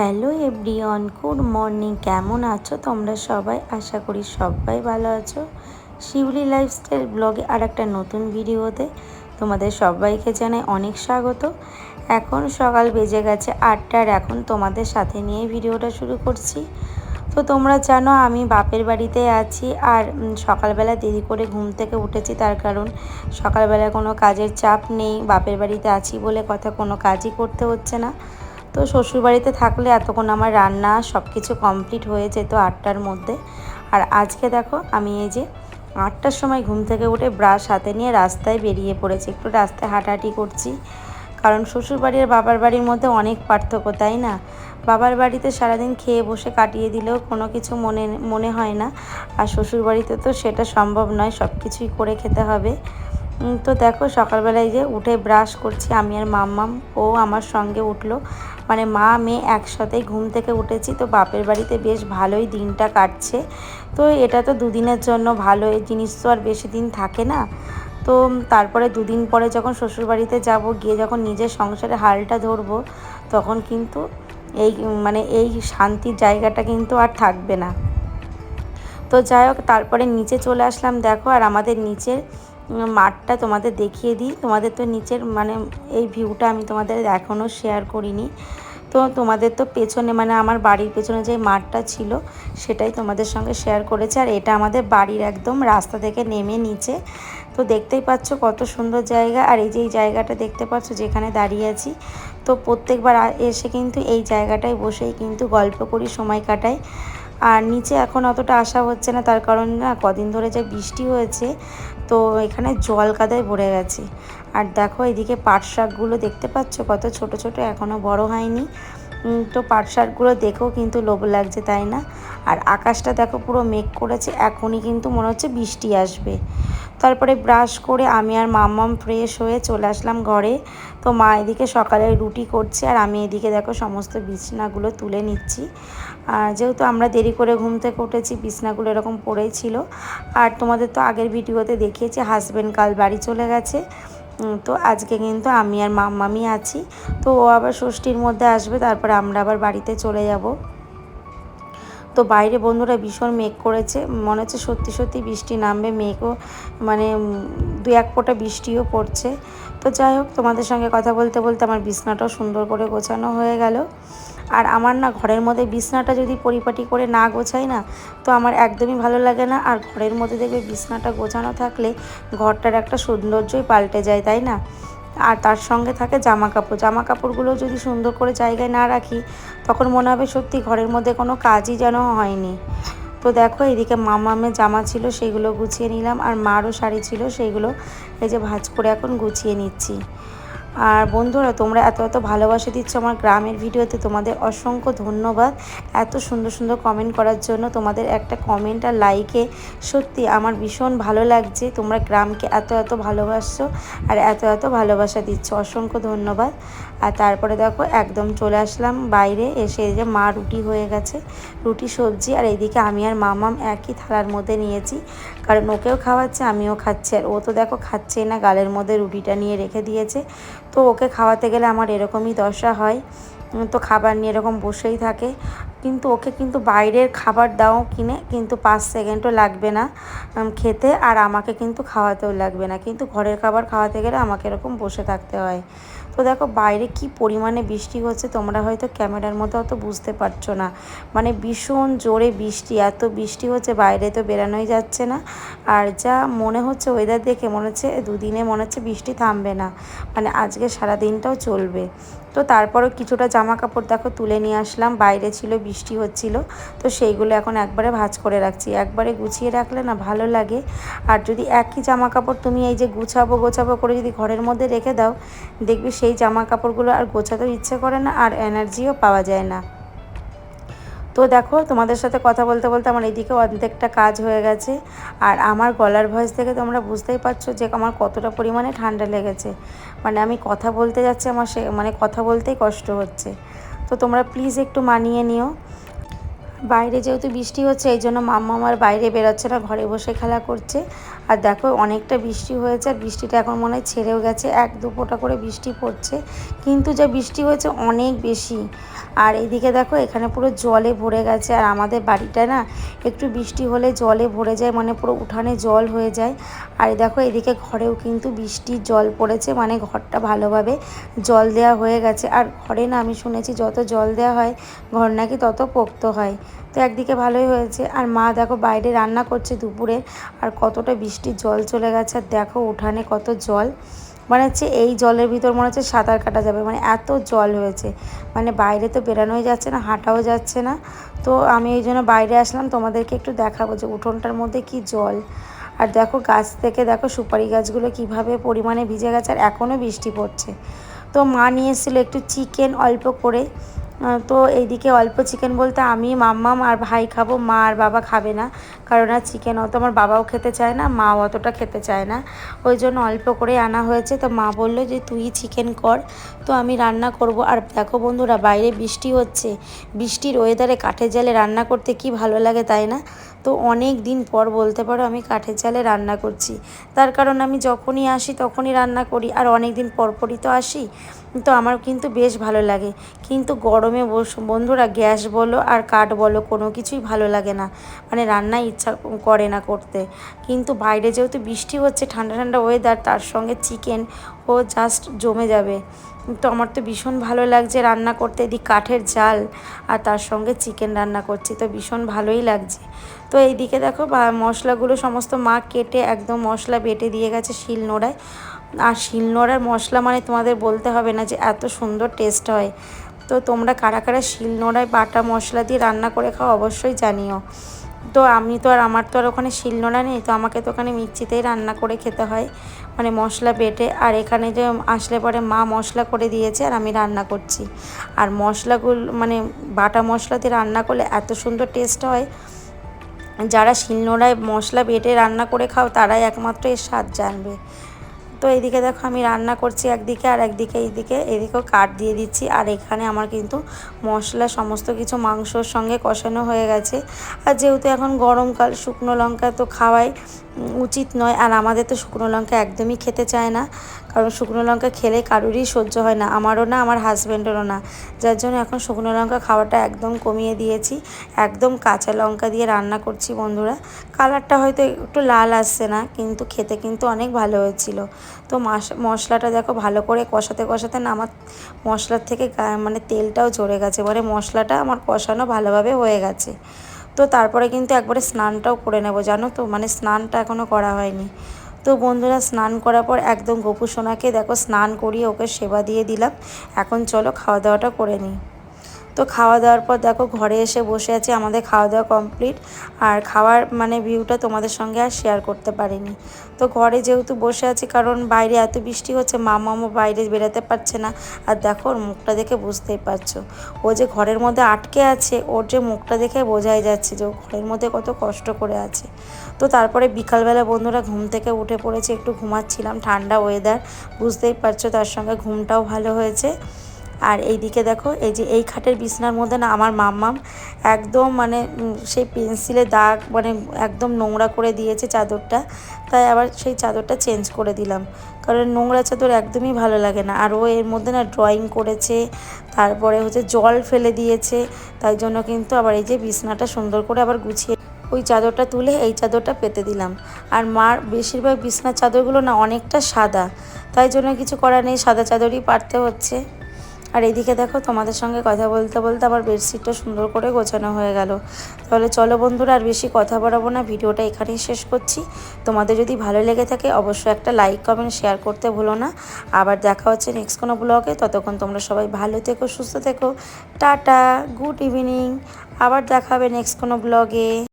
Hello everyone, good morning. কেমন আছো তোমরা সবাই? আশা করি সবাই ভালো আছো। শিউলি লাইফস্টাইল ব্লগে আর একটা নতুন ভিডিওতে তোমাদের সবাইকে জানাই অনেক স্বাগত। এখন সকাল বেজে গেছে 8টা, আর এখন তোমাদের সাথে নিয়ে ভিডিওটা শুরু করছি। তো তোমরা জানো আমি বাপের বাড়িতে আছি, আর সকালবেলা দেরি করে ঘুম থেকে উঠেছি, তার কারণ সকালবেলা কোনো কাজের চাপ নেই। বাপের বাড়িতে আছি বলে কথা, কোনো কাজই করতে হচ্ছে না। তো শ্বশুরবাড়িতে থাকলে এতক্ষণ আমার রান্না সব কিছু কমপ্লিট হয়ে যেত 8টার মধ্যে। আর আজকে দেখো আমি এই যে 8টার সময় ঘুম থেকে উঠে ব্রাশ হাতে নিয়ে রাস্তায় বেরিয়ে পড়েছি, একটু রাস্তায় হাঁটাহাঁটি করছি। কারণ শ্বশুরবাড়ি আর বাবার বাড়ির মধ্যে অনেক পার্থক্য, তাই না? বাবার বাড়িতে সারাদিন খেয়ে বসে কাটিয়ে দিলেও কোনো কিছু মনে হয় না, আর শ্বশুরবাড়িতে তো সেটা সম্ভব নয়, সব কিছুই করে খেতে হবে। তো দেখো সকালবেলায় যে উঠে ব্রাশ করছি আমি আর মাম্মাম, ও আমার সঙ্গে উঠলো, মানে মা মেয়ে একসাথেই ঘুম থেকে উঠেছি। তো বাপের বাড়িতে বেশ ভালোই দিনটা কাটছে। তো এটা তো দুদিনের জন্য ভালো, এই জিনিস তো আর বেশি দিন থাকে না। তো তারপরে দুদিন পরে যখন শ্বশুরবাড়িতে যাব, গিয়ে যখন নিজের সংসারে হালটা ধরবো, তখন কিন্তু এই শান্তির জায়গাটা কিন্তু আর থাকবে না। তো যাই হোক, তারপরে নিচে চলে আসলাম। দেখো, আর আমাদের নিচের মাঠটা তোমাদের দেখিয়ে দিই। তোমাদের তো নিচের এই ভিউটা আমি তোমাদের এখনও শেয়ার করিনি। তো তোমাদের তো পেছনে আমার বাড়ির পেছনে যে মাঠটা ছিল সেটাই তোমাদের সঙ্গে শেয়ার করেছি। আর এটা আমাদের বাড়ির একদম রাস্তা থেকে নেমে নিচে। তো দেখতেই পাচ্ছ কত সুন্দর জায়গা। আর এই যে এই জায়গাটা দেখতে পাচ্ছ যেখানে দাঁড়িয়ে আছি, তো প্রত্যেকবার এসে কিন্তু এই জায়গাটায় বসেই কিন্তু গল্প করি, সময় কাটাই। আর নিচে এখন অতটা আসা হচ্ছে না, তার কারণ না কদিন ধরে যে বৃষ্টি হয়েছে, তো এখানে জল কাদায় ভরে গেছে। আর দেখো এদিকে পাট শাকগুলো দেখতে পাচ্ছ কত ছোট ছোট, এখনও বড় হয়নি। তো পাট শাকগুলো দেখেও কিন্তু লোভ লাগছে, তাই না? আর আকাশটা দেখো পুরো মেঘ করেছে, এখনই কিন্তু মনে হচ্ছে বৃষ্টি আসবে। তারপরে ব্রাশ করে আমি আর মাম্মাম ফ্রেশ হয়ে চলে আসলাম ঘরে। তো মা এদিকে সকালে রুটি করছে, আর আমি এদিকে দেখো সমস্ত বিছনাগুলো তুলে নিচ্ছি। আর যেহেতু আমরা দেরি করে ঘুম থেকে উঠেছি, বিছনাগুলো এরকম পড়েই ছিল। আর তোমাদের তো আগের ভিডিওতে দেখিয়েছি হাজব্যান্ড কাল বাড়ি চলে গেছে। তো আজকে কিন্তু আমি আর মাম্মামি আছি। তো ও আবার ষষ্ঠীর মধ্যে আসবে, তারপরে আমরা আবার বাড়িতে চলে যাব। তো বাইরে বন্ধুরা ভীষণ মেঘ করেছে, মনে হচ্ছে সত্যি সত্যি বৃষ্টি নামবে। মেঘও দু এক ফোঁটা বৃষ্টিও পড়ছে। তো যাই হোক, তোমাদের সঙ্গে কথা বলতে বলতে আমার বিছনাটাও সুন্দর করে গোছানো হয়ে গেল। আর আমার না ঘরের মধ্যে বিছনাটা যদি পরিপাটি করে না গোছাই না, তো আমার একদমই ভালো লাগে না। আর ঘরের মধ্যে দেখবে বিছনাটা গোছানো থাকলে ঘরটার একটা সৌন্দর্যই পাল্টে যায়, তাই না? আর তার সঙ্গে থাকে জামা কাপড়গুলো যদি সুন্দর করে জায়গায় না রাখি, তখন মনে হবে সত্যি ঘরের মধ্যে কোনো কাজই যেন হয়নি। তো দেখো এদিকে মামামের জামা ছিল সেইগুলো গুছিয়ে নিলাম, আর মারও শাড়ি ছিল সেইগুলো এই যে ভাঁজ করে এখন গুছিয়ে নিচ্ছি। আর বন্ধুরা, তোমরা এত এত ভালোবাসা দিচ্ছ আমার গ্রামের ভিডিওতে, তোমাদের অসংখ্য ধন্যবাদ এত সুন্দর সুন্দর কমেন্ট করার জন্য। তোমাদের একটা কমেন্ট আর লাইকে সত্যি আমার ভীষণ ভালো লাগছে। তোমরা গ্রামকে এত এত ভালোবাসছো আর এত এত ভালোবাসা দিচ্ছ, অসংখ্য ধন্যবাদ। আর তারপরে দেখো একদম চলে আসলাম বাইরে, এসে যে মা রুটি হয়ে গেছে, রুটি সবজি। আর এইদিকে আমি আর মামাম একই থালার মধ্যে নিয়েছি, কারণ ওকেও খাওয়াচ্ছে আমিও খাচ্ছি। আর ও তো দেখো খাচ্ছেই না, গালের মধ্যে রুটিটা নিয়ে রেখে দিয়েছে। তো ওকে খাওয়াতে গেলে আমার এরকমই দশা হয়, তো খাবার নিয়ে এরকম বসেই থাকে। কিন্তু ওকে কিন্তু বাইরের খাবার দাও কিনে, কিন্তু 5 সেকেন্ডও লাগবে না খেতে, আর আমাকে কিন্তু খাওয়াতেও লাগবে না, কিন্তু ঘরের খাবার খাওয়াতে গেলে আমাকে এরকম বসে থাকতে হয়। তো দেখো বাইরে কি পরিমাণে বৃষ্টি হচ্ছে, তোমরা হয়তো ক্যামেরার মধ্যে অত বুঝতে পারছো না। ভীষণ জোরে বৃষ্টি, এত বৃষ্টি হচ্ছে বাইরে তো বেরানোই যাচ্ছে না। আর যা মনে হচ্ছে ওয়েদার দেখে মনে হচ্ছে দুদিনে মনে হচ্ছে বৃষ্টি থামবে না, আজকে সারা দিনটাও চলবে। তো তারপরও কিছুটা জামা কাপড় দেখো তুলে নিয়ে আসলাম, বাইরে ছিল বৃষ্টি হচ্ছিল, তো সেইগুলো এখন একবারে ভাঁজ করে রাখছি। একবারে গুছিয়ে রাখলে না ভালো লাগে। আর যদি একই জামা কাপড় তুমি এই যে গোছাবো করে যদি ঘরের মধ্যে রেখে দাও, দেখবি সেই জামা কাপড়গুলো আর গোছাতেও ইচ্ছে করে না, আর এনার্জিও পাওয়া যায় না। তো দেখো তোমাদের সাথে কথা বলতে বলতে আমার এইদিকে অর্ধেকটা কাজ হয়ে গেছে। আর আমার গলার ভয়েস থেকে তোমরা বুঝতেই পারছো যে আমার কতটা পরিমাণে ঠান্ডা লেগেছে। আমি কথা বলতে যাচ্ছি, আমার কথা বলতেই কষ্ট হচ্ছে। তো তোমরা প্লিজ একটু মানিয়ে নিও। বাইরে যেহেতু বৃষ্টি হচ্ছে, এই জন্য মাম্মা আমার বাইরে বেরোচ্ছে না, ঘরে বসে খেলা করছে। আর দেখো অনেকটা বৃষ্টি হয়েছে, আর বৃষ্টিটা এখন মনে হয় ছেড়েও গেছে, 1-2 ফোঁটা করে বৃষ্টি পড়ছে, কিন্তু যা বৃষ্টি হয়েছে অনেক বেশি। আর এইদিকে দেখো এখানে পুরো জলে ভরে গেছে, আর আমাদের বাড়িটা না একটু বৃষ্টি হলে জলে ভরে যায়, মানে পুরো উঠানে জল হয়ে যায়। আর দেখো এদিকে ঘরেও কিন্তু বৃষ্টির জল পড়েছে, মানে ঘরটা ভালোভাবে জল দেওয়া হয়ে গেছে। আর ঘরে না আমি শুনেছি যত জল দেওয়া হয় ঘর নাকি তত পোক্ত হয়। তো একদিকে ভালোই হয়েছে। আর মা দেখো বাইরে রান্না করছে দুপুরে, আর কতটা বৃষ্টির জল চলে গেছে, আর দেখো উঠানে কত জল, মানে হচ্ছে এই জলের ভিতর মনে হচ্ছে সাঁতার কাটা যাবে, মানে এত জল হয়েছে, মানে বাইরে তো বেরানোই যাচ্ছে না, হাঁটাও যাচ্ছে না। তো আমি এই জন্য বাইরে আসলাম তোমাদেরকে একটু দেখাবো যে উঠোনটার মধ্যে কি জল। আর দেখো গাছ থেকে দেখো সুপারি গাছগুলো কিভাবে পরিমাণে ভিজে গেছে, আর এখনও বৃষ্টি পড়ছে। তো মা নিয়ে এসেছিলো একটু চিকেন অল্প করে। তো এইদিকে অল্প চিকেন বলতে আমি, মাম্মাম আর ভাই খাবো, মা আর বাবা খাবে না, কারণ আর চিকেন অত আমার বাবাও খেতে চায় না, মাও অতটা খেতে চায় না, ওই জন্য অল্প করে আনা হয়েছে। তো মা বললো যে তুই চিকেন কর, তো আমি রান্না করব। আর দেখো বন্ধুরা বাইরে বৃষ্টি হচ্ছে, বৃষ্টির ওয়েদারে কাঠের জালে রান্না করতে কি ভালো লাগে তাই না? তো অনেক দিন পর বলতে পারো আমি কাঠের জালে রান্না করছি, তার কারণ আমি যখনই আসি তখনই রান্না করি, আর অনেক দিন পরই তো আসি, তো আমার কিন্তু বেশ ভালো লাগে। কিন্তু গরমে বন্ধুরা গ্যাস বলো আর কাঠ বলো কোনো কিছুই ভালো লাগে না, মানে রান্নায় ইচ্ছা করে না করতে। কিন্তু বাইরে যেহেতু বৃষ্টি হচ্ছে, ঠান্ডা ঠান্ডা ওয়েদার, তার সঙ্গে চিকেন ও জাস্ট জমে যাবে। তো আমার তো ভীষণ ভালো লাগছে রান্না করতে, এদিক কাঠের জাল আর তার সঙ্গে চিকেন রান্না করছি, তো ভীষণ ভালোই লাগছে। তো এইদিকে দেখো মশলাগুলো সমস্ত মা কেটে একদম মশলা বেটে দিয়ে গেছে শিলনোড়ায়। আর শিলনোড়ার মশলা মানে তোমাদের বলতে হবে না যে এত সুন্দর টেস্ট হয়। তো তোমরা কারা কারা শিলনোড়ায় বাটা মশলা দিয়ে রান্না করে খাও অবশ্যই জানিও। তো আমি তো আর, আমার তো আর ওখানে শিলনোড়া নেই, তো আমাকে তো ওখানে মিক্সিতেই রান্না করে খেতে হয়, মানে মশলা বেটে। আর এখানে যে আসলে পরে মা মশলা করে দিয়েছে আর আমি রান্না করছি। আর মশলাগুলো মানে বাটা মশলা দিয়ে রান্না করলে এত সুন্দর টেস্ট হয়, যারা শিলনোড়ায় মশলা বেটে রান্না করে খাও তারাই একমাত্র এর স্বাদ জানবে। তো এইদিকে দেখো আমি রান্না করছি একদিকে, আর একদিকে এদিকেও কাঠ দিয়ে দিচ্ছি। আর এখানে আমার কিন্তু মশলা সমস্ত কিছু মাংসর সঙ্গে কষানো হয়ে গেছে। আর যেহেতু এখন গরমকাল, শুকনো লঙ্কা তো খাওয়াই উচিত নয়, আর আমাদের তো শুকনো লঙ্কা একদমই খেতে চায় না, কারণ শুকনো লঙ্কা খেলে কারোরই সহ্য হয় না, আমারও না, আমার হাজব্যান্ডেরও না, যার জন্য এখন শুকনো লঙ্কা খাওয়াটা একদম কমিয়ে দিয়েছি। একদম কাঁচা লঙ্কা দিয়ে রান্না করছি বন্ধুরা। কালারটা হয়তো একটু লাল আসছে না, কিন্তু খেতে কিন্তু অনেক ভালো হয়েছিল। তো মশলাটা দেখো ভালো করে কষাতে কষাতে না আমার মশলার থেকে মানে তেলটাও ঝরে গেছে, মানে মশলাটা আমার কষানো ভালোভাবে হয়ে গেছে। তো তারপরে কিন্তু একবারে স্নানটাও করে নেব, জানো তো, মানে স্নানটা এখনও করা হয়নি। তো বন্ধুরা স্নান করার পর একদম গোপু সোনাকে দেখো স্নান করিয়ে ওকে সেবা দিয়ে দিলাম। এখন চলো খাওয়া দাওয়াটা করে নিই। তো খাওয়া দাওয়ার পর দেখো ঘরে এসে বসে আছি, আমাদের খাওয়া দাওয়া কমপ্লিট। আর খাওয়ার মানে ভিউটা তোমাদের সঙ্গে আর শেয়ার করতে পারিনি। তো ঘরে যেহেতু বসে আছি, কারণ বাইরে এত বৃষ্টি হচ্ছে, মামাও বাইরে বেরোতে পারছে না। আর দেখো ওর মুখটা দেখে বুঝতেই পারছো, ও যে ঘরের মধ্যে আটকে আছে, ওর যে মুখটা দেখে বোঝাই যাচ্ছে যে ও ঘরের মধ্যে কত কষ্ট করে আছে। তো তারপরে বিকালবেলা বন্ধুরা ঘুম থেকে উঠে পড়েছি, একটু ঘুমাচ্ছিলাম, ঠান্ডা ওয়েদার বুঝতেই পারছো, তার সঙ্গে ঘুমটাও ভালো হয়েছে। আর এইদিকে দেখো এই যে এই খাটের বিছনার মধ্যে না আমার মাম্মাম একদম মানে সেই পেন্সিলের দাগ, মানে একদম নোংরা করে দিয়েছে চাদরটা, তাই আবার সেই চাদরটা চেঞ্জ করে দিলাম, কারণ নোংরা চাদর একদমই ভালো লাগে না। আর ও এর মধ্যে না ড্রয়িং করেছে, তারপরে হচ্ছে জল ফেলে দিয়েছে, তাই জন্য কিন্তু আবার এই যে বিছনাটা সুন্দর করে আবার গুছিয়ে ওই চাদরটা তুলে এই চাদরটা পেতে দিলাম। আর মার বেশিরভাগ বিছনার চাদরগুলো না অনেকটা সাদা, তাই জন্য কিছু করার নেই, সাদা চাদরই পারতে হচ্ছে। আর এদিকে দেখো তোমাদের সঙ্গে কথা বলতে বলতে আবার বেডশিটটা সুন্দর করে গোছানো হয়ে গেল। তাহলে চলো বন্ধুরা আর বেশি কথা বাড়াবো না, ভিডিওটা এখানেই শেষ করছি। তোমাদের যদি ভালো লেগে থাকে অবশ্যই একটা লাইক কমেন্ট শেয়ার করতে ভুলো না। আবার দেখা হচ্ছে নেক্সট কোনো ব্লগে, ততক্ষণ তোমরা সবাই ভালো থেকো, সুস্থ থেকো, টাটা, গুড ইভিনিং। আবার দেখা হবে নেক্সট কোনো ব্লগে।